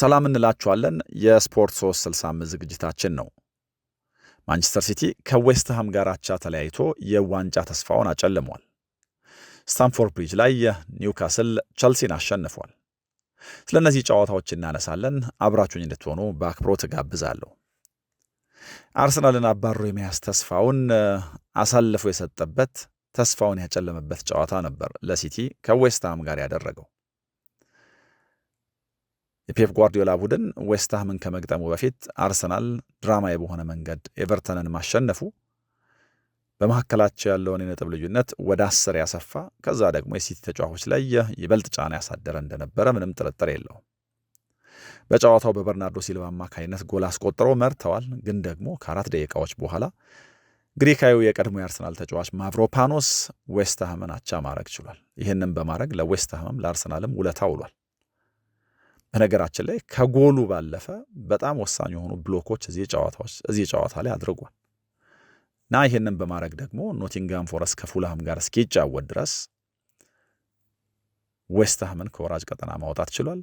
ሰላም እንላችኋለን። የስፖርት 365 ዝግጅታችን ነው። ማንቸስተር ሲቲ ከዌስትሃም ጋር አቻ ተለያይቶ የዋንጫ ተስፋውን አጨልሟል። ስታንፎርድ ብሪጅ ላይ ኒውካስል ቸልሲን አሸንፏል። ስለ እነዚህ ጨዋታዎች እናነሳለን። አብራችሁኝ እንድትሆኑ በአክብሮት እጋብዛለሁ። አርሰናልን አባሮ የመያዝ ተስፋውን አሳልፎ የሰጠበት ተስፋውን ያጨለመበት ጨዋታ ነበር ለሲቲ ከዌስትሃም ጋር ያደረገው። የፔፕ ጓርዲዮላ ቡድን ዌስትሃምን ከመግጠሙ በፊት አርሰናል ድራማዊ በሆነ መንገድ ኤቨርተንን ማሸነፉ በመካከላቸው ያለውን የነጥብ ልዩነት ወደ 10 ያሰፋ፣ ከዛ ደግሞ የሲቲ ተጫዋቾች ላይ ይበልጥ ጫና ያሳደረ እንደነበረ ምንም ጥርጥር የለውም። በጨዋታው በበርናርዶ ሲልቫ አማካይነት ጎል አስቆጥረው መርተዋል። ግን ደግሞ ከ4 ደቂቃዎች በኋላ ግሪካዊው የቀድሞ የአርሰናል ተጫዋች ማቭሮፓኖስ ዌስትሃምን አቻ ማድረግ ችሏል። ይህንም በማድረግ ለዌስትሃምም ለአርሰናልም ውለታ ውሏል። በነገራችን ላይ ከጎሉ ባለፈ በጣም ወሳኝ የሆኑ ብሎኮች እዚህ ጨዋታ ላይ አድርጓል እና ይህንን በማድረግ ደግሞ ኖቲንጋም ፎረስት ከፉልሃም ጋር እስኪጫወት ድረስ ዌስትሃምን ከወራጅ ቀጠና ማውጣት ችሏል።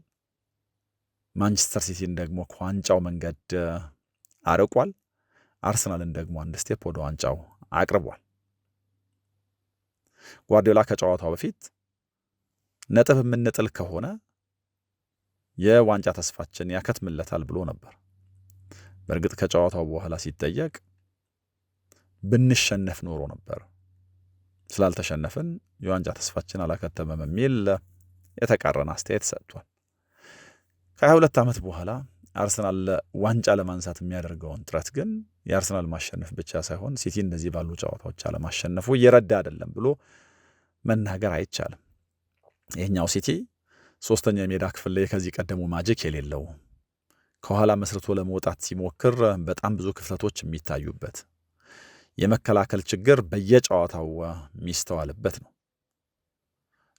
ማንቸስተር ሲቲን ደግሞ ከዋንጫው መንገድ አርቋል። አርሰናልን ደግሞ አንድ ስቴፕ ወደ ዋንጫው አቅርቧል። ጓርዲዮላ ከጨዋታው በፊት ነጥብ የምንጥል ከሆነ የዋንጫ ተስፋችን ያከትምለታል ብሎ ነበር። በእርግጥ ከጨዋታው በኋላ ሲጠየቅ ብንሸነፍ ኖሮ ነበር፣ ስላልተሸነፍን የዋንጫ ተስፋችን አላከተመም የሚል የተቃረነ አስተያየት ሰጥቷል። ከ22 ዓመት በኋላ አርሰናል ዋንጫ ለማንሳት የሚያደርገውን ጥረት ግን የአርሰናል ማሸነፍ ብቻ ሳይሆን ሲቲ እንደዚህ ባሉ ጨዋታዎች አለማሸነፉ እየረዳ አይደለም ብሎ መናገር አይቻልም። ይህኛው ሲቲ ሶስተኛ የሜዳ ክፍል ላይ ከዚህ ቀደሙ ማጂክ የሌለው ከኋላ መስርቶ ለመውጣት ሲሞክር በጣም ብዙ ክፍተቶች የሚታዩበት የመከላከል ችግር በየጨዋታው የሚስተዋልበት ነው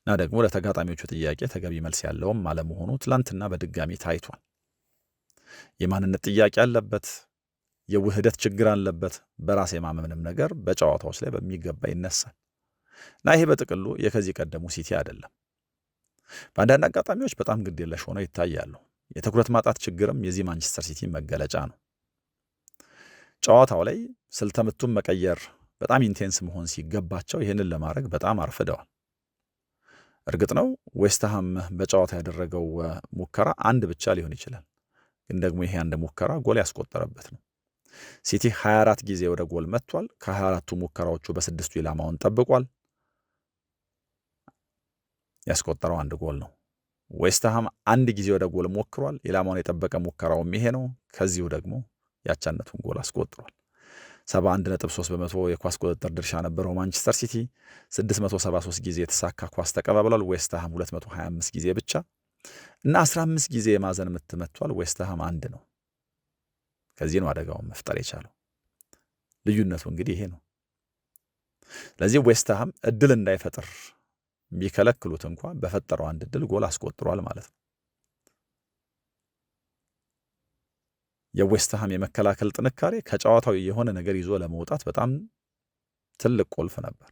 እና ደግሞ ለተጋጣሚዎቹ ጥያቄ ተገቢ መልስ ያለውም አለመሆኑ ትላንትና በድጋሚ ታይቷል። የማንነት ጥያቄ አለበት፣ የውህደት ችግር አለበት፣ በራስ የማመንም ነገር በጨዋታዎች ላይ በሚገባ ይነሳል እና ይሄ በጥቅሉ የከዚህ ቀደሙ ሲቲ አይደለም። በአንዳንድ አጋጣሚዎች በጣም ግድ የለሽ ሆነው ይታያሉ። የትኩረት ማጣት ችግርም የዚህ ማንቸስተር ሲቲ መገለጫ ነው። ጨዋታው ላይ ስልተምቱን መቀየር በጣም ኢንቴንስ መሆን ሲገባቸው ይህንን ለማድረግ በጣም አርፍደዋል። እርግጥ ነው ዌስትሃም በጨዋታ ያደረገው ሙከራ አንድ ብቻ ሊሆን ይችላል፣ ግን ደግሞ ይሄ አንድ ሙከራ ጎል ያስቆጠረበት ነው። ሲቲ 24 ጊዜ ወደ ጎል መጥቷል። ከ24ቱ ሙከራዎቹ በ6ቱ ኢላማውን ጠብቋል። ያስቆጠረው አንድ ጎል ነው። ዌስትሃም አንድ ጊዜ ወደ ጎል ሞክሯል። ኢላማውን የጠበቀ ሙከራውም ይሄ ነው። ከዚሁ ደግሞ ያቻነቱን ጎል አስቆጥሯል። 71.3% የኳስ ቁጥጥር ድርሻ ነበረው ማንቸስተር ሲቲ። 673 ጊዜ የተሳካ ኳስ ተቀባብሏል። ዌስትሃም 225 ጊዜ ብቻ እና 15 ጊዜ የማዕዘን ምት መቷል። ዌስትሃም አንድ ነው። ከዚህ ነው አደጋውን መፍጠር የቻለው። ልዩነቱ እንግዲህ ይሄ ነው። ስለዚህ ዌስትሃም እድል እንዳይፈጥር ቢከለክሉት እንኳ በፈጠረው አንድ እድል ጎል አስቆጥሯል ማለት ነው። የዌስትሃም የመከላከል ጥንካሬ ከጨዋታው የሆነ ነገር ይዞ ለመውጣት በጣም ትልቅ ቁልፍ ነበር።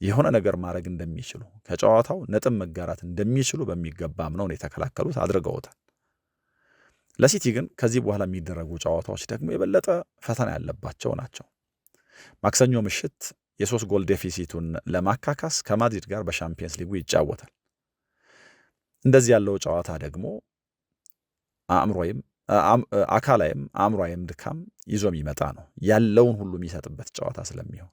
የሆነ ነገር ማድረግ እንደሚችሉ ከጨዋታው ነጥብ መጋራት እንደሚችሉ በሚገባ አምነው ነው የተከላከሉት፣ አድርገውታል። ለሲቲ ግን ከዚህ በኋላ የሚደረጉ ጨዋታዎች ደግሞ የበለጠ ፈተና ያለባቸው ናቸው። ማክሰኞ ምሽት የ3 ጎል ዴፊሲቱን ለማካካስ ከማድሪድ ጋር በሻምፒየንስ ሊጉ ይጫወታል። እንደዚህ ያለው ጨዋታ ደግሞ አካላይም አእምሯዊም ድካም ይዞ የሚመጣ ነው። ያለውን ሁሉ የሚሰጥበት ጨዋታ ስለሚሆን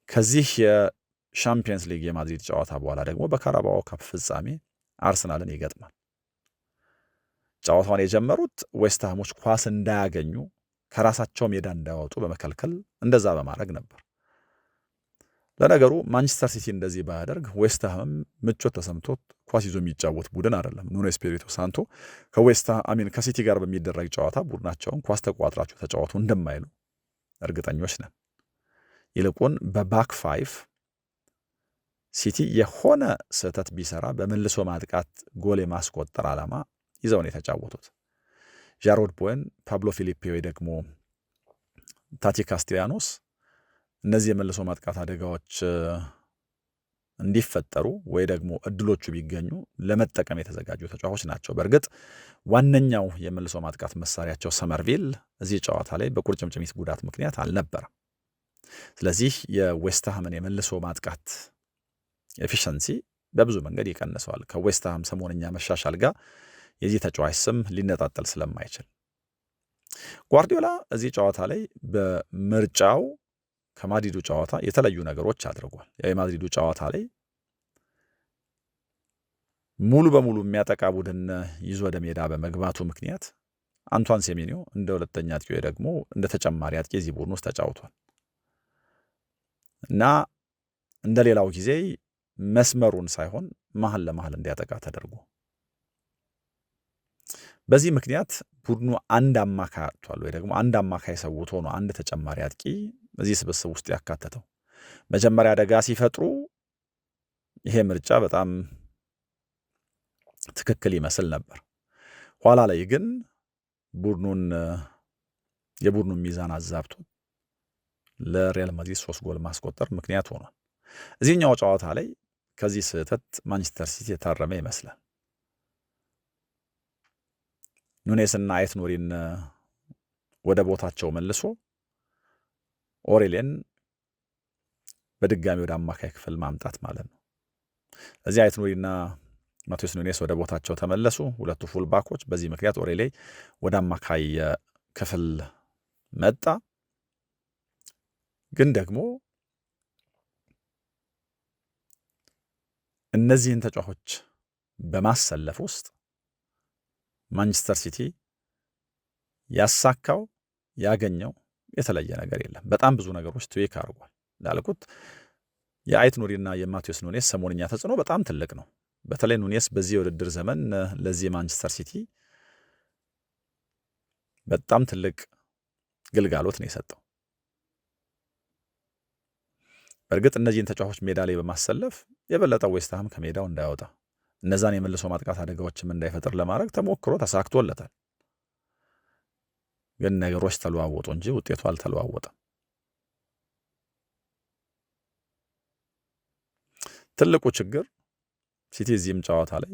ከዚህ የሻምፒየንስ ሊግ የማድሪድ ጨዋታ በኋላ ደግሞ በካራባኦ ካፕ ፍጻሜ አርሰናልን ይገጥማል። ጨዋታውን የጀመሩት ዌስትሃሞች ኳስ እንዳያገኙ ከራሳቸው ሜዳ እንዳያወጡ በመከልከል እንደዛ በማድረግ ነበር። ለነገሩ ማንቸስተር ሲቲ እንደዚህ ባያደርግ ዌስትሃምም ምቾት ተሰምቶት ኳስ ይዞ የሚጫወት ቡድን አይደለም። ኑኖ ኤስፒሪቶ ሳንቶ ከሲቲ ጋር በሚደረግ ጨዋታ ቡድናቸውን ኳስ ተቋጥራችሁ ተጫወቱ እንደማይሉ እርግጠኞች ነን። ይልቁን በባክ 5 ሲቲ የሆነ ስህተት ቢሰራ በመልሶ ማጥቃት ጎል የማስቆጠር ዓላማ ይዘው ነው የተጫወቱት። ጃሮድ ቦዌን፣ ፓብሎ ፊሊፔ ወይ ደግሞ ታቲ ካስቲያኖስ እነዚህ የመልሶ ማጥቃት አደጋዎች እንዲፈጠሩ ወይ ደግሞ እድሎቹ ቢገኙ ለመጠቀም የተዘጋጁ ተጫዋቾች ናቸው። በእርግጥ ዋነኛው የመልሶ ማጥቃት መሳሪያቸው ሰመርቪል እዚህ ጨዋታ ላይ በቁርጭምጭሚት ጉዳት ምክንያት አልነበረም። ስለዚህ የዌስትሃምን የመልሶ ማጥቃት ኤፊሸንሲ በብዙ መንገድ ይቀንሰዋል። ከዌስትሃም ሰሞንኛ መሻሻል ጋር የዚህ ተጫዋች ስም ሊነጣጠል ስለማይችል ጓርዲዮላ እዚህ ጨዋታ ላይ በምርጫው ከማድሪዱ ጨዋታ የተለዩ ነገሮች አድርጓል። የማድሪዱ ጨዋታ ላይ ሙሉ በሙሉ የሚያጠቃ ቡድን ይዞ ወደ ሜዳ በመግባቱ ምክንያት አንቷን ሴሜኒዮ እንደ ሁለተኛ አጥቂ ወይ ደግሞ እንደ ተጨማሪ አጥቂ እዚህ ቡድን ውስጥ ተጫውቷል እና እንደ ሌላው ጊዜ መስመሩን ሳይሆን መሀል ለመሀል እንዲያጠቃ ተደርጎ በዚህ ምክንያት ቡድኑ አንድ አማካይ አጥቷል ወይ ደግሞ አንድ አማካይ ሰውቶ ነው አንድ ተጨማሪ አጥቂ እዚህ ስብስብ ውስጥ ያካተተው። መጀመሪያ አደጋ ሲፈጥሩ ይሄ ምርጫ በጣም ትክክል ይመስል ነበር። ኋላ ላይ ግን የቡድኑን ሚዛን አዛብቶ ለሪያል ማድሪድ 3 ጎል ማስቆጠር ምክንያት ሆኗል። እዚህኛው ጨዋታ ላይ ከዚህ ስህተት ማንቸስተር ሲቲ የታረመ ይመስላል። ኑኔስና አይት ኑሪን ወደ ቦታቸው መልሶ ኦሬሊየን በድጋሚ ወደ አማካይ ክፍል ማምጣት ማለት ነው። እዚህ አይት ኑሪና ማቴዎስ ኑኔስ ወደ ቦታቸው ተመለሱ፣ ሁለቱ ፉል ባኮች። በዚህ ምክንያት ኦሬሊ ወደ አማካይ ክፍል መጣ። ግን ደግሞ እነዚህን ተጫዋቾች በማሰለፍ ውስጥ ማንቸስተር ሲቲ ያሳካው ያገኘው የተለየ ነገር የለም። በጣም ብዙ ነገሮች ትዊክ አድርጓል። ላልኩት የአይት ኑሪና የማቴዎስ ኑኔስ ሰሞንኛ ተጽዕኖ በጣም ትልቅ ነው። በተለይ ኑኔስ በዚህ የውድድር ዘመን ለዚህ ማንቸስተር ሲቲ በጣም ትልቅ ግልጋሎት ነው የሰጠው። በእርግጥ እነዚህን ተጫዋቾች ሜዳ ላይ በማሰለፍ የበለጠ ዌስትሃም ከሜዳው እንዳይወጣ እነዛን የመልሶ ማጥቃት አደጋዎችም እንዳይፈጥር ለማድረግ ተሞክሮ ተሳክቶለታል። ግን ነገሮች ተለዋወጡ እንጂ ውጤቱ አልተለዋወጠም። ትልቁ ችግር ሲቲ እዚህም ጨዋታ ላይ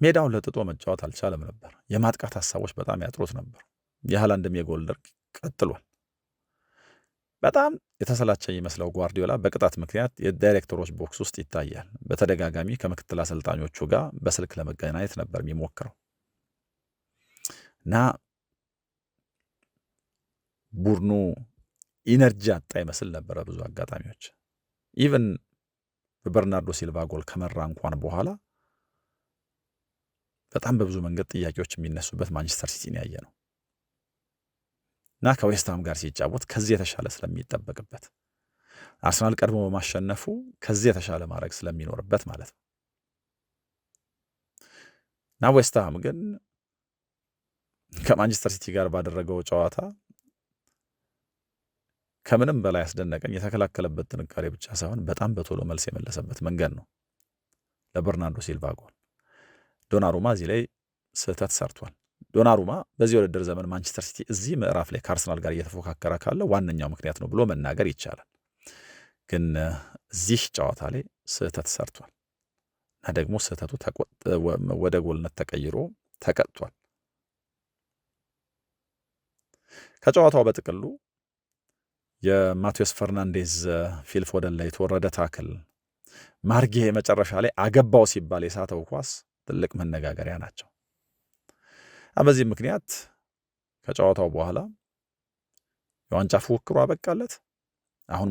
ሜዳውን ለጥጦ መጫወት አልቻለም ነበር። የማጥቃት ሀሳቦች በጣም ያጥሩት ነበር። የሃላንድም የጎል ድርቅ ቀጥሏል። በጣም የተሰላቸ ይመስለው ጓርዲዮላ በቅጣት ምክንያት የዳይሬክተሮች ቦክስ ውስጥ ይታያል። በተደጋጋሚ ከምክትል አሰልጣኞቹ ጋር በስልክ ለመገናኘት ነበር የሚሞክረው እና ቡድኑ ኢነርጂ አጣ ይመስል ነበረ ብዙ አጋጣሚዎች። ኢቨን በበርናርዶ ሲልቫ ጎል ከመራ እንኳን በኋላ በጣም በብዙ መንገድ ጥያቄዎች የሚነሱበት ማንቸስተር ሲቲን ያየ ነው እና ከዌስትሃም ጋር ሲጫወት ከዚህ የተሻለ ስለሚጠበቅበት አርሰናል ቀድሞ በማሸነፉ ከዚህ የተሻለ ማድረግ ስለሚኖርበት ማለት ነው እና ዌስትሃም ግን ከማንቸስተር ሲቲ ጋር ባደረገው ጨዋታ ከምንም በላይ ያስደነቀኝ የተከላከለበት ጥንካሬ ብቻ ሳይሆን በጣም በቶሎ መልስ የመለሰበት መንገድ ነው። ለበርናርዶ ሲልቫ ጎል ዶናሩማ እዚህ ላይ ስህተት ሰርቷል። ዶናሩማ በዚህ ውድድር ዘመን ማንቸስተር ሲቲ እዚህ ምዕራፍ ላይ ከአርሰናል ጋር እየተፎካከረ ካለ ዋነኛው ምክንያት ነው ብሎ መናገር ይቻላል። ግን እዚህ ጨዋታ ላይ ስህተት ሰርቷል እና ደግሞ ስህተቱ ወደ ጎልነት ተቀይሮ ተቀጥቷል። ከጨዋታው በጥቅሉ የማቴዎስ ፈርናንዴዝ ፊል ፎደን ላይ የተወረደ ታክል ማርጌ መጨረሻ ላይ አገባው ሲባል የሳተው ኳስ ትልቅ መነጋገሪያ ናቸው። በዚህ ምክንያት ከጨዋታው በኋላ የዋንጫ ፉክክሩ አበቃለት፣ አሁን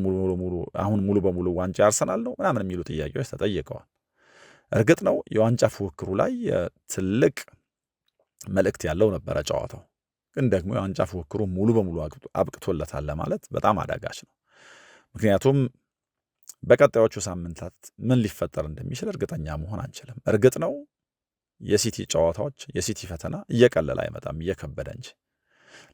ሙሉ በሙሉ ዋንጫ ያርሰናል ነው ምናምን የሚሉ ጥያቄዎች ተጠይቀዋል። እርግጥ ነው የዋንጫ ፉክክሩ ላይ ትልቅ መልእክት ያለው ነበረ ጨዋታው። ግን ደግሞ የዋንጫ ፉክክሩ ሙሉ በሙሉ አብቅቶለታል ለማለት በጣም አዳጋች ነው። ምክንያቱም በቀጣዮቹ ሳምንታት ምን ሊፈጠር እንደሚችል እርግጠኛ መሆን አንችልም። እርግጥ ነው የሲቲ ጨዋታዎች የሲቲ ፈተና እየቀለለ አይመጣም፣ እየከበደ እንጂ።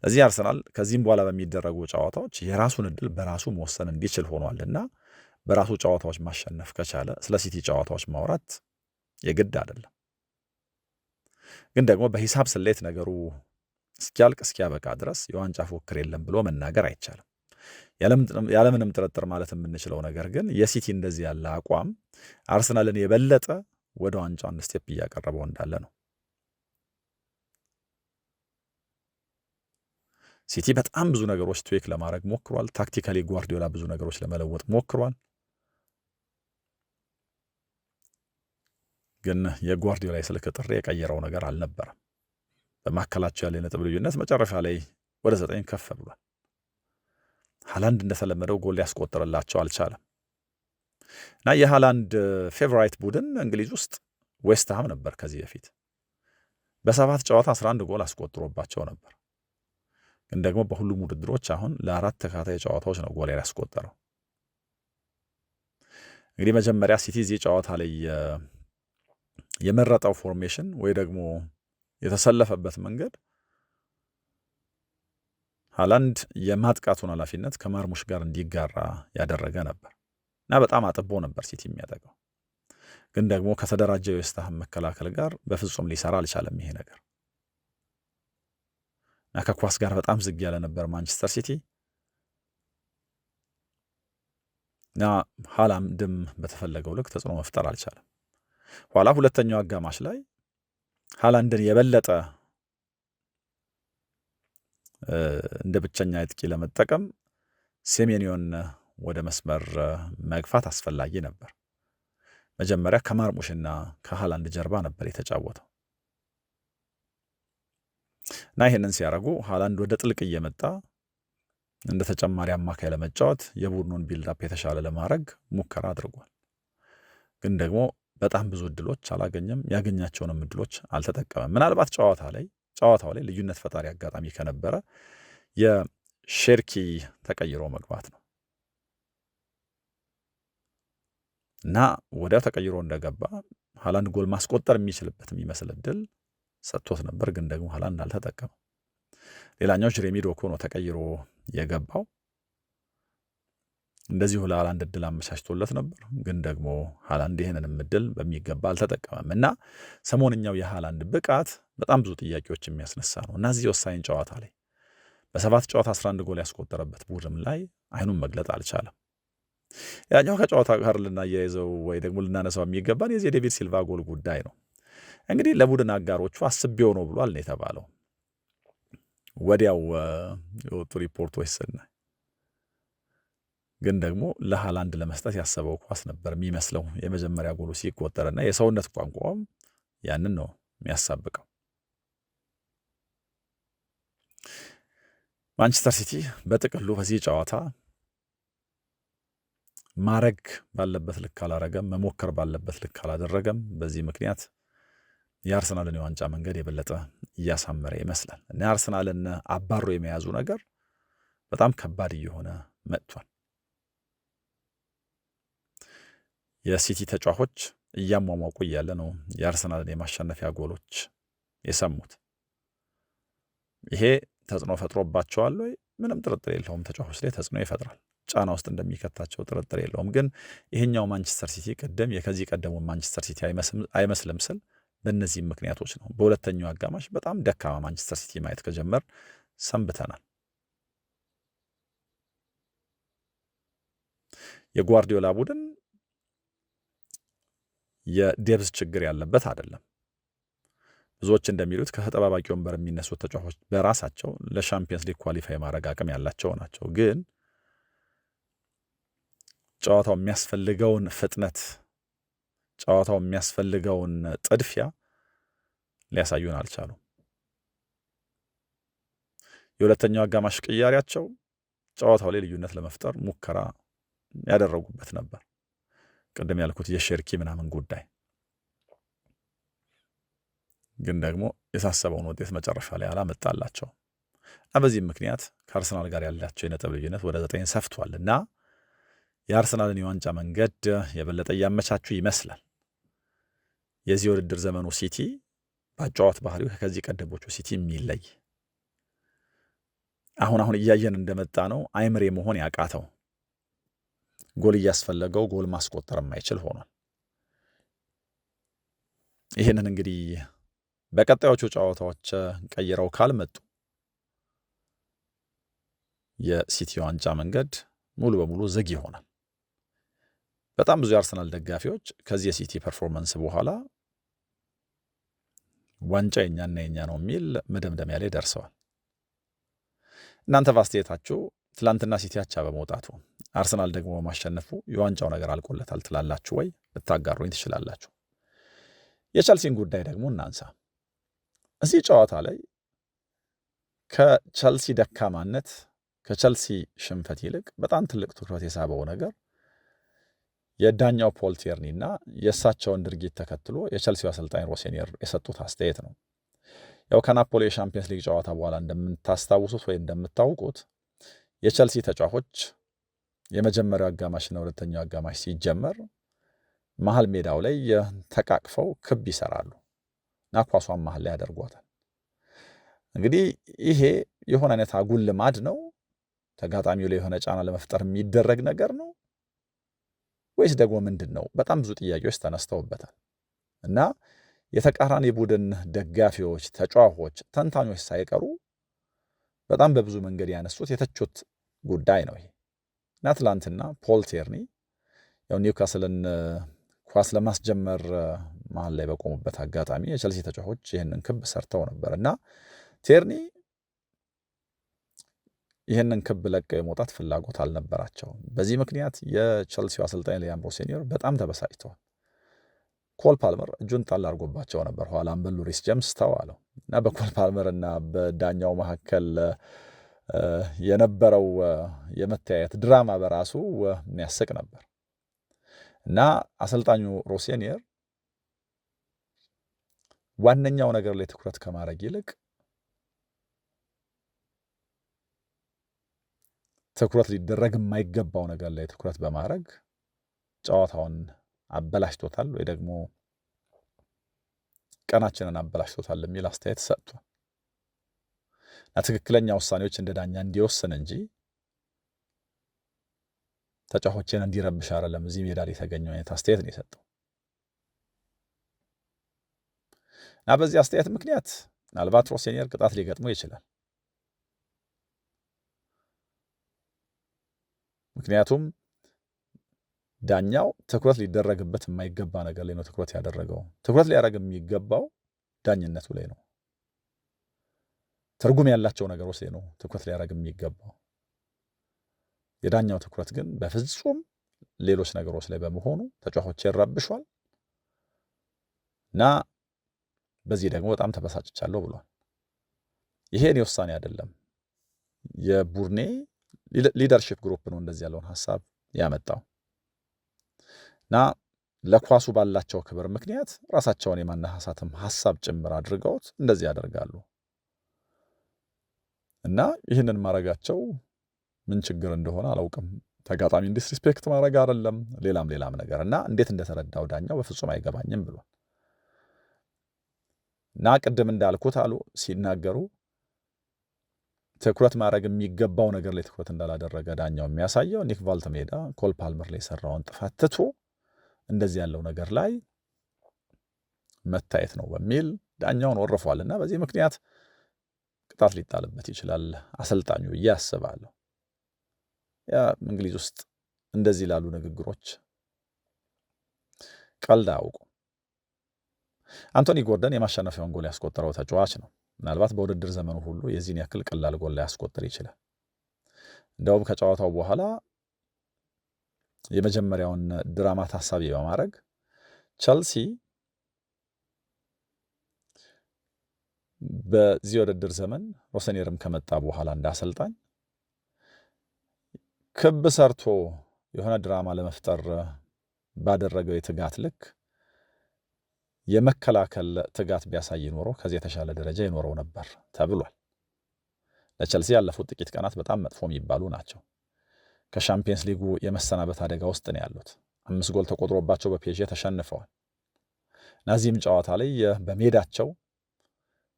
ለዚህ አርሰናል ከዚህም በኋላ በሚደረጉ ጨዋታዎች የራሱን እድል በራሱ መወሰን እንዲችል ሆኗልና በራሱ ጨዋታዎች ማሸነፍ ከቻለ ስለ ሲቲ ጨዋታዎች ማውራት የግድ አይደለም። ግን ደግሞ በሂሳብ ስሌት ነገሩ እስኪያልቅ እስኪያበቃ ድረስ የዋንጫ ፉክክር የለም ብሎ መናገር አይቻልም። ያለምንም ጥርጥር ማለት የምንችለው ነገር ግን የሲቲ እንደዚህ ያለ አቋም አርሰናልን የበለጠ ወደ ዋንጫው አንድ ስቴፕ እያቀረበው እንዳለ ነው። ሲቲ በጣም ብዙ ነገሮች ትዌክ ለማድረግ ሞክሯል። ታክቲካሊ ጓርዲዮላ ብዙ ነገሮች ለመለወጥ ሞክሯል። ግን የጓርዲዮላ የስልክ ጥሪ የቀየረው ነገር አልነበረም። በመካከላቸው ያለ የነጥብ ልዩነት መጨረሻ ላይ ወደ 9 ከፍ ብሏል። ሃላንድ እንደተለመደው ጎል ሊያስቆጥርላቸው አልቻለም እና የሃላንድ ፌቨራይት ቡድን እንግሊዝ ውስጥ ዌስትሃም ነበር። ከዚህ በፊት በ7 ጨዋታ 11 ጎል አስቆጥሮባቸው ነበር። ግን ደግሞ በሁሉም ውድድሮች አሁን ለ4 ተከታታይ ጨዋታዎች ነው ጎል ያስቆጠረው። እንግዲህ መጀመሪያ ሲቲ እዚህ ጨዋታ ላይ የመረጠው ፎርሜሽን ወይ ደግሞ የተሰለፈበት መንገድ ሃላንድ የማጥቃቱን ኃላፊነት ከማርሙሽ ጋር እንዲጋራ ያደረገ ነበር እና በጣም አጥቦ ነበር ሲቲ የሚያጠቃው። ግን ደግሞ ከተደራጀ የዌስትሃም መከላከል ጋር በፍጹም ሊሰራ አልቻለም ይሄ ነገር እና ከኳስ ጋር በጣም ዝግ ያለ ነበር ማንቸስተር ሲቲ እና ሃላንድም በተፈለገው ልክ ተጽዕኖ መፍጠር አልቻለም። ኋላ ሁለተኛው አጋማሽ ላይ ሃላንድን የበለጠ እንደ ብቸኛ አጥቂ ለመጠቀም ሴሜንዮን ወደ መስመር መግፋት አስፈላጊ ነበር። መጀመሪያ ከማርሙሽና ከሃላንድ ጀርባ ነበር የተጫወተው እና ይህንን ሲያደርጉ ሃላንድ ወደ ጥልቅ እየመጣ እንደ ተጨማሪ አማካይ ለመጫወት የቡድኑን ቢልዳፕ የተሻለ ለማድረግ ሙከራ አድርጓል። ግን ደግሞ በጣም ብዙ እድሎች አላገኘም። ያገኛቸውንም እድሎች አልተጠቀመም። ምናልባት ጨዋታው ላይ ልዩነት ፈጣሪ አጋጣሚ ከነበረ የሼርኪ ተቀይሮ መግባት ነው እና ወዲያው ተቀይሮ እንደገባ ሃላንድ ጎል ማስቆጠር የሚችልበት የሚመስል እድል ሰጥቶት ነበር። ግን ደግሞ ሃላንድ አልተጠቀመም። ሌላኛው ጀሬሚ ዶኩ ነው ተቀይሮ የገባው። እንደዚሁ ለሃላንድ እድል አመቻችቶለት ነበር። ግን ደግሞ ሃላንድ ይህንንም እድል በሚገባ አልተጠቀመም እና ሰሞንኛው የሃላንድ ብቃት በጣም ብዙ ጥያቄዎች የሚያስነሳ ነው እና እዚህ ወሳኝ ጨዋታ ላይ በ7 ጨዋታ 11 ጎል ያስቆጠረበት ቡድን ላይ አይኑን መግለጥ አልቻለም። ያኛው ከጨዋታ ጋር ልናያይዘው ወይ ደግሞ ልናነሳው የሚገባን የዚህ ዴቪድ ሲልቫ ጎል ጉዳይ ነው። እንግዲህ ለቡድን አጋሮቹ አስቤው ነው ብሏል ነው የተባለው። ወዲያው የወጡ ሪፖርቶች ስናይ ግን ደግሞ ለሃላንድ ለመስጠት ያሰበው ኳስ ነበር የሚመስለው የመጀመሪያ ጎሉ ሲቆጠርና የሰውነት ቋንቋውም ያንን ነው የሚያሳብቀው። ማንቸስተር ሲቲ በጥቅሉ በዚህ ጨዋታ ማረግ ባለበት ልክ አላረገም፣ መሞከር ባለበት ልክ አላደረገም። በዚህ ምክንያት የአርሰናልን የዋንጫ መንገድ የበለጠ እያሳመረ ይመስላል እና አርሰናልን አባሮ የመያዙ ነገር በጣም ከባድ እየሆነ መጥቷል። የሲቲ ተጫዋቾች እያሟሟቁ እያለ ነው የአርሰናልን የማሸነፊያ ጎሎች የሰሙት። ይሄ ተጽዕኖ ፈጥሮባቸዋል ወይ? ምንም ጥርጥር የለውም። ተጫዋቾች ላይ ተጽዕኖ ይፈጥራል። ጫና ውስጥ እንደሚከታቸው ጥርጥር የለውም። ግን ይሄኛው ማንቸስተር ሲቲ ከዚህ ቀደሙ ማንቸስተር ሲቲ አይመስልም ስል በእነዚህም ምክንያቶች ነው። በሁለተኛው አጋማሽ በጣም ደካማ ማንቸስተር ሲቲ ማየት ከጀመር ሰንብተናል። የጓርዲዮላ ቡድን የዴብዝ ችግር ያለበት አይደለም። ብዙዎች እንደሚሉት ከተጠባባቂ ወንበር የሚነሱት ተጫዋቾች በራሳቸው ለሻምፒየንስ ሊግ ኳሊፋይ ማድረግ አቅም ያላቸው ናቸው። ግን ጨዋታው የሚያስፈልገውን ፍጥነት፣ ጨዋታው የሚያስፈልገውን ጥድፊያ ሊያሳዩን አልቻሉም። የሁለተኛው አጋማሽ ቅያሪያቸው ጨዋታው ላይ ልዩነት ለመፍጠር ሙከራ ያደረጉበት ነበር። ቅድም ያልኩት የሼርኪ ምናምን ጉዳይ ግን ደግሞ የታሰበውን ውጤት መጨረሻ ላይ አላመጣላቸው እና በዚህም ምክንያት ከአርሰናል ጋር ያላቸው የነጥብ ልዩነት ወደ 9 ሰፍቷል እና የአርሰናልን የዋንጫ መንገድ የበለጠ እያመቻቹ ይመስላል። የዚህ ውድድር ዘመኑ ሲቲ በጨዋታ ባህሪው ከዚህ ቀደሞቹ ሲቲ የሚለይ አሁን እያየን እንደመጣ ነው። አይምሬ መሆን ያቃተው ጎል እያስፈለገው ጎል ማስቆጠር የማይችል ሆኗል። ይህንን እንግዲህ በቀጣዮቹ ጨዋታዎች ቀይረው ካልመጡ የሲቲ ዋንጫ መንገድ ሙሉ በሙሉ ዝግ ይሆናል። በጣም ብዙ የአርሰናል ደጋፊዎች ከዚህ የሲቲ ፐርፎርማንስ በኋላ ዋንጫ የኛና የኛ ነው የሚል መደምደሚያ ላይ ደርሰዋል። እናንተ በአስተያየታችሁ ትላንትና ሲቲ አቻ በመውጣቱ አርሰናል ደግሞ በማሸነፉ የዋንጫው ነገር አልቆለታል ትላላችሁ ወይ? ልታጋሩኝ ትችላላችሁ። የቸልሲን ጉዳይ ደግሞ እናንሳ። እዚህ ጨዋታ ላይ ከቸልሲ ደካማነት ከቸልሲ ሽንፈት ይልቅ በጣም ትልቅ ትኩረት የሳበው ነገር የዳኛው ፖል ቴርኒ እና የእሳቸውን ድርጊት ተከትሎ የቸልሲው አሰልጣኝ ሮሴኒየር የሰጡት አስተያየት ነው። ያው ከናፖሊ የሻምፒየንስ ሊግ ጨዋታ በኋላ እንደምታስታውሱት ወይ እንደምታውቁት የቸልሲ ተጫዋቾች የመጀመሪያው አጋማሽና ሁለተኛው አጋማሽ ሲጀመር መሀል ሜዳው ላይ ተቃቅፈው ክብ ይሰራሉ እና ኳሷን መሀል ላይ ያደርጓታል። እንግዲህ ይሄ የሆነ አይነት አጉል ልማድ ነው? ተጋጣሚው ላይ የሆነ ጫና ለመፍጠር የሚደረግ ነገር ነው ወይስ ደግሞ ምንድን ነው? በጣም ብዙ ጥያቄዎች ተነስተውበታል እና የተቃራኒ ቡድን ደጋፊዎች፣ ተጫዋቾች፣ ተንታኞች ሳይቀሩ በጣም በብዙ መንገድ ያነሱት የተቹት ጉዳይ ነው ይሄ እና ትላንትና ፖል ቴርኒ ያው ኒውካስልን ኳስ ለማስጀመር መሀል ላይ በቆሙበት አጋጣሚ የቸልሲ ተጫዋቾች ይህንን ክብ ሰርተው ነበር እና ቴርኒ ይህንን ክብ ለቀው የመውጣት ፍላጎት አልነበራቸውም። በዚህ ምክንያት የቸልሲው አሰልጣኝ ሊያም ሮሴኒየር በጣም ተበሳጭተዋል። ኮል ፓልመር እጁን ጣል አድርጎባቸው ነበር። ኋላ አምበሉ ሪስ ጄምስ ተዋለው እና በኮል ፓልመር እና በዳኛው መካከል የነበረው የመተያየት ድራማ በራሱ የሚያስቅ ነበር እና አሰልጣኙ ሮሴኒየር ዋነኛው ነገር ላይ ትኩረት ከማድረግ ይልቅ ትኩረት ሊደረግ የማይገባው ነገር ላይ ትኩረት በማድረግ ጨዋታውን አበላሽቶታል ወይ ደግሞ ቀናችንን አበላሽቶታል የሚል አስተያየት ሰጥቷል። እና ትክክለኛ ውሳኔዎች እንደ ዳኛ እንዲወስን እንጂ ተጫዋቾችን እንዲረብሽ አይደለም እዚህ ሜዳ ላይ የተገኘው አይነት አስተያየት ነው የሰጠው። እና በዚህ አስተያየት ምክንያት ምናልባት ሮሴኒየር ቅጣት ሊገጥመው ይችላል። ምክንያቱም ዳኛው ትኩረት ሊደረግበት የማይገባ ነገር ላይ ነው ትኩረት ያደረገው። ትኩረት ሊያደርግ የሚገባው ዳኝነቱ ላይ ነው። ትርጉም ያላቸው ነገሮች ላይ ነው ትኩረት ሊያደርግ የሚገባው። የዳኛው ትኩረት ግን በፍጹም ሌሎች ነገሮች ላይ በመሆኑ ተጫዋቾች ይረብሿል እና በዚህ ደግሞ በጣም ተበሳጭቻለሁ ብሏል። ይሄ እኔ ውሳኔ አይደለም፣ የቡርኔ ሊደርሺፕ ግሩፕ ነው እንደዚህ ያለውን ሀሳብ ያመጣው እና ለኳሱ ባላቸው ክብር ምክንያት ራሳቸውን የማነሳሳትም ሀሳብ ጭምር አድርገውት እንደዚህ ያደርጋሉ እና ይህንን ማድረጋቸው ምን ችግር እንደሆነ አላውቅም። ተጋጣሚ ዲስሪስፔክት ማድረግ አይደለም ሌላም ነገር እና እንዴት እንደተረዳው ዳኛው በፍጹም አይገባኝም ብሏል። እና ቅድም እንዳልኩት አሉ ሲናገሩ ትኩረት ማድረግ የሚገባው ነገር ላይ ትኩረት እንዳላደረገ ዳኛው የሚያሳየው ኒክ ቫልትሜዳ ኮል ፓልመር ላይ የሰራውን ጥፋት ትቶ እንደዚህ ያለው ነገር ላይ መታየት ነው በሚል ዳኛውን ወርፏል እና በዚህ ምክንያት ቅጣት ሊጣልበት ይችላል አሰልጣኙ ብዬ አስባለሁ። ያ እንግሊዝ ውስጥ እንደዚህ ላሉ ንግግሮች ቀልድ አያውቁም። አንቶኒ ጎርደን የማሸነፊያውን ጎል ያስቆጠረው ተጫዋች ነው። ምናልባት በውድድር ዘመኑ ሁሉ የዚህን ያክል ቀላል ጎል ላይ ያስቆጥር ይችላል። እንደውም ከጨዋታው በኋላ የመጀመሪያውን ድራማ ታሳቢ በማድረግ ቸልሲ በዚህ ውድድር ዘመን ሮሴኒየርም ከመጣ በኋላ እንዳሰልጣኝ ክብ ሰርቶ የሆነ ድራማ ለመፍጠር ባደረገው የትጋት ልክ የመከላከል ትጋት ቢያሳይ ኖሮ ከዚህ የተሻለ ደረጃ ይኖረው ነበር ተብሏል። ለቸልሲ ያለፉት ጥቂት ቀናት በጣም መጥፎ የሚባሉ ናቸው። ከሻምፒየንስ ሊጉ የመሰናበት አደጋ ውስጥ ነው ያሉት። 5 ጎል ተቆጥሮባቸው በፒኤስጂ ተሸንፈዋል። ናዚህም ጨዋታ ላይ በሜዳቸው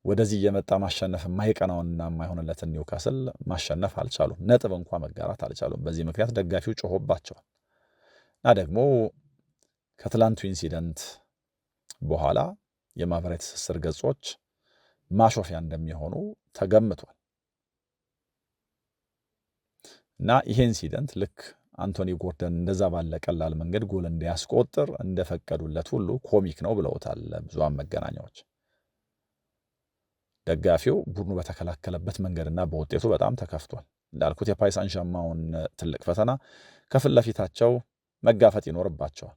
ወደዚህ የመጣ ማሸነፍ የማይቀናውንና የማይሆንለትን ኒውካስል ማሸነፍ አልቻሉም። ነጥብ እንኳ መጋራት አልቻሉም። በዚህ ምክንያት ደጋፊው ጮሆባቸዋል እና ደግሞ ከትላንቱ ኢንሲደንት በኋላ የማህበራዊ ትስስር ገጾች ማሾፊያ እንደሚሆኑ ተገምቷል። እና ይሄ ኢንሲደንት ልክ አንቶኒ ጎርደን እንደዛ ባለ ቀላል መንገድ ጎል እንዲያስቆጥር እንደፈቀዱለት ሁሉ ኮሚክ ነው ብለውታል ብዙሃን መገናኛዎች። ደጋፊው ቡድኑ በተከላከለበት መንገድና በውጤቱ በጣም ተከፍቷል። እንዳልኩት የፓሪስ ሳን ዠርማን ትልቅ ፈተና ከፊት ለፊታቸው መጋፈጥ ይኖርባቸዋል።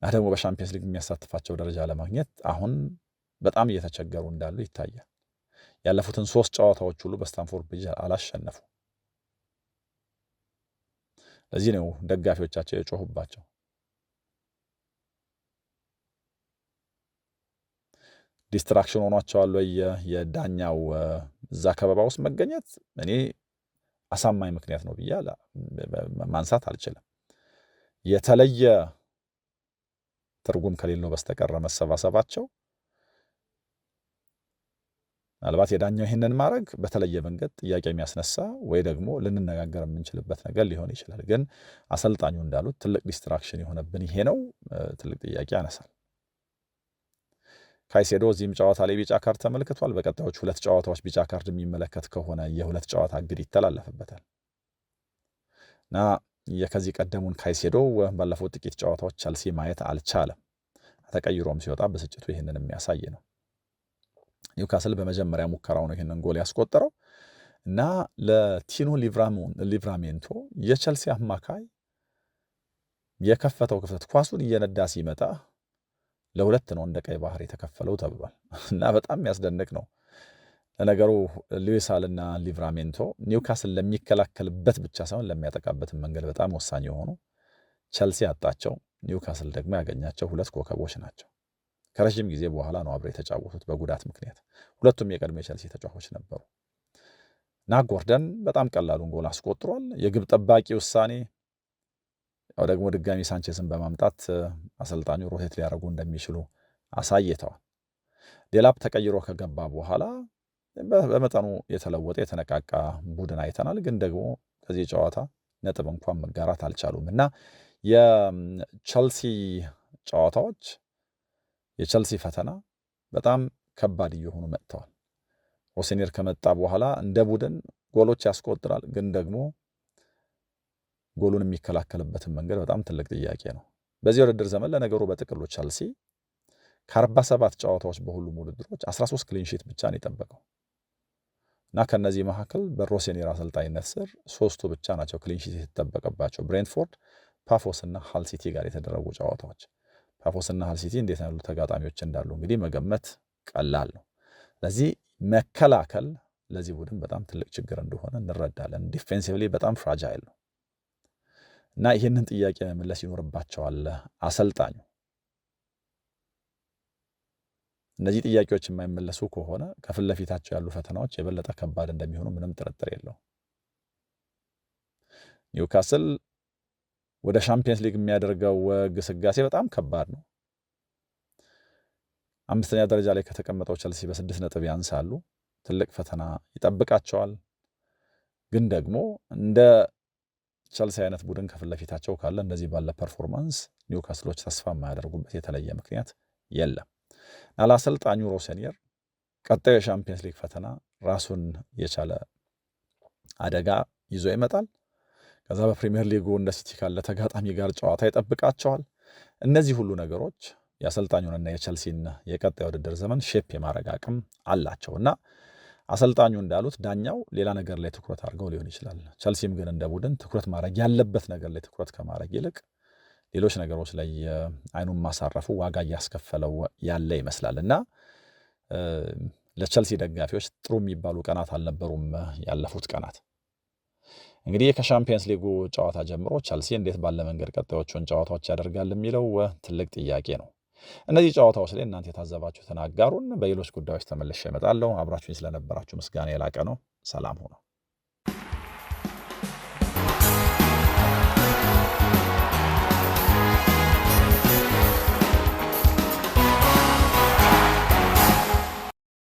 ደግሞ በሻምፒየንስ ሊግ የሚያሳትፋቸው ደረጃ ለማግኘት አሁን በጣም እየተቸገሩ እንዳሉ ይታያል። ያለፉትን 3 ጨዋታዎች ሁሉ በስታንፎርድ ብሪጅ አላሸነፉ። ለዚህ ነው ደጋፊዎቻቸው የጮሁባቸው። ዲስትራክሽን ሆኗቸዋል ወይ የዳኛው እዛ ከበባ ውስጥ መገኘት? እኔ አሳማኝ ምክንያት ነው ብዬ ማንሳት አልችልም። የተለየ ትርጉም ከሌለው በስተቀር መሰባሰባቸው ምናልባት የዳኛው ይህንን ማድረግ በተለየ መንገድ ጥያቄ የሚያስነሳ ወይ ደግሞ ልንነጋገር የምንችልበት ነገር ሊሆን ይችላል። ግን አሰልጣኙ እንዳሉት ትልቅ ዲስትራክሽን የሆነብን ይሄ ነው፣ ትልቅ ጥያቄ ያነሳል። ካይሴዶ እዚህም ጨዋታ ላይ ቢጫ ካርድ ተመልክቷል። በቀጣዮች 2 ጨዋታዎች ቢጫ ካርድ የሚመለከት ከሆነ የ2 ጨዋታ እግድ ይተላለፍበታል እና የከዚህ ቀደሙን ካይሴዶ ባለፉት ጥቂት ጨዋታዎች ቸልሲ ማየት አልቻለም። ተቀይሮም ሲወጣ ብስጭቱ ይህንን የሚያሳይ ነው። ኒውካስል በመጀመሪያ ሙከራው ነው ይህንን ጎል ያስቆጠረው እና ለቲኖ ሊቭራሜንቶ የቸልሲ አማካይ የከፈተው ክፍተት ኳሱን እየነዳ ሲመጣ ለ2 ነው እንደ ቀይ ባህር የተከፈለው ተብሏል እና በጣም የሚያስደንቅ ነው። ለነገሩ ሉዊስ ሃልና ሊቭራሜንቶ ኒውካስል ለሚከላከልበት ብቻ ሳይሆን ለሚያጠቃበትን መንገድ በጣም ወሳኝ የሆኑ ቸልሲ ያጣቸው ኒውካስል ደግሞ ያገኛቸው 2 ኮከቦች ናቸው። ከረዥም ጊዜ በኋላ ነው አብረው የተጫወቱት በጉዳት ምክንያት። ሁለቱም የቀድሞ የቸልሲ ተጫዋቾች ነበሩ እና ጎርደን በጣም ቀላሉን ጎል አስቆጥሯል። የግብ ጠባቂ ውሳኔ ያው ደግሞ ድጋሚ ሳንቼስን በማምጣት አሰልጣኙ ሮቴት ሊያደርጉ እንደሚችሉ አሳይተዋል። ዴላፕ ተቀይሮ ከገባ በኋላ በመጠኑ የተለወጠ የተነቃቃ ቡድን አይተናል። ግን ደግሞ ከዚህ ጨዋታ ነጥብ እንኳን መጋራት አልቻሉም እና የቸልሲ ጨዋታዎች የቸልሲ ፈተና በጣም ከባድ እየሆኑ መጥተዋል። ሮሴኒር ከመጣ በኋላ እንደ ቡድን ጎሎች ያስቆጥራል፣ ግን ደግሞ ጎሉን የሚከላከልበትን መንገድ በጣም ትልቅ ጥያቄ ነው። በዚህ ውድድር ዘመን ለነገሩ በጥቅሉ ቸልሲ ከ47 ጨዋታዎች በሁሉም ውድድሮች 13 ክሊንሺት ብቻ ነው የጠበቀው እና ከነዚህ መካከል በሮሴኒር አሰልጣኝነት ስር 3ቱ ብቻ ናቸው ክሊንሺት የተጠበቀባቸው። ብሬንትፎርድ፣ ፓፎስ እና ሃል ሲቲ ጋር የተደረጉ ጨዋታዎች። ፓፎስ እና ሃል ሲቲ እንዴት ያሉ ተጋጣሚዎች እንዳሉ እንግዲህ መገመት ቀላል ነው። ለዚህ መከላከል ለዚህ ቡድን በጣም ትልቅ ችግር እንደሆነ እንረዳለን። ዲፌንሲቭሊ በጣም ፍራጃይል ነው እና ይህንን ጥያቄ መመለስ ይኖርባቸዋል አሰልጣኙ። እነዚህ ጥያቄዎች የማይመለሱ ከሆነ ከፊት ለፊታቸው ያሉ ፈተናዎች የበለጠ ከባድ እንደሚሆኑ ምንም ጥርጥር የለው። ኒውካስል ወደ ሻምፒየንስ ሊግ የሚያደርገው ግስጋሴ በጣም ከባድ ነው። 5ኛ ደረጃ ላይ ከተቀመጠው ቸልሲ በ6 ነጥብ ያንሳሉ። ትልቅ ፈተና ይጠብቃቸዋል። ግን ደግሞ እንደ ቸልሲ አይነት ቡድን ከፊት ለፊታቸው ካለ እንደዚህ ባለ ፐርፎርማንስ ኒውካስሎች ተስፋ የማያደርጉበት የተለየ ምክንያት የለም። ለአሰልጣኙ ሮሴኒር ቀጣዩ የሻምፒየንስ ሊግ ፈተና ራሱን የቻለ አደጋ ይዞ ይመጣል። ከዛ በፕሪሚየር ሊጉ እንደ ሲቲ ካለ ተጋጣሚ ጋር ጨዋታ ይጠብቃቸዋል። እነዚህ ሁሉ ነገሮች የአሰልጣኙንና የቸልሲን የቀጣይ ውድድር ዘመን ሼፕ የማድረግ አቅም አላቸው እና አሰልጣኙ እንዳሉት ዳኛው ሌላ ነገር ላይ ትኩረት አድርገው ሊሆን ይችላል። ቸልሲም ግን እንደ ቡድን ትኩረት ማድረግ ያለበት ነገር ላይ ትኩረት ከማድረግ ይልቅ ሌሎች ነገሮች ላይ አይኑን ማሳረፉ ዋጋ እያስከፈለው ያለ ይመስላል እና ለቸልሲ ደጋፊዎች ጥሩ የሚባሉ ቀናት አልነበሩም ያለፉት ቀናት። እንግዲህ ከሻምፒየንስ ሊጉ ጨዋታ ጀምሮ ቸልሲ እንዴት ባለ መንገድ ቀጣዮቹን ጨዋታዎች ያደርጋል የሚለው ትልቅ ጥያቄ ነው። እነዚህ ጨዋታዎች ላይ እናንተ የታዘባችሁትን አጋሩን። በሌሎች ጉዳዮች ተመልሼ እመጣለሁ። አብራችሁኝ ስለነበራችሁ ምስጋና የላቀ ነው። ሰላም ሁኑ።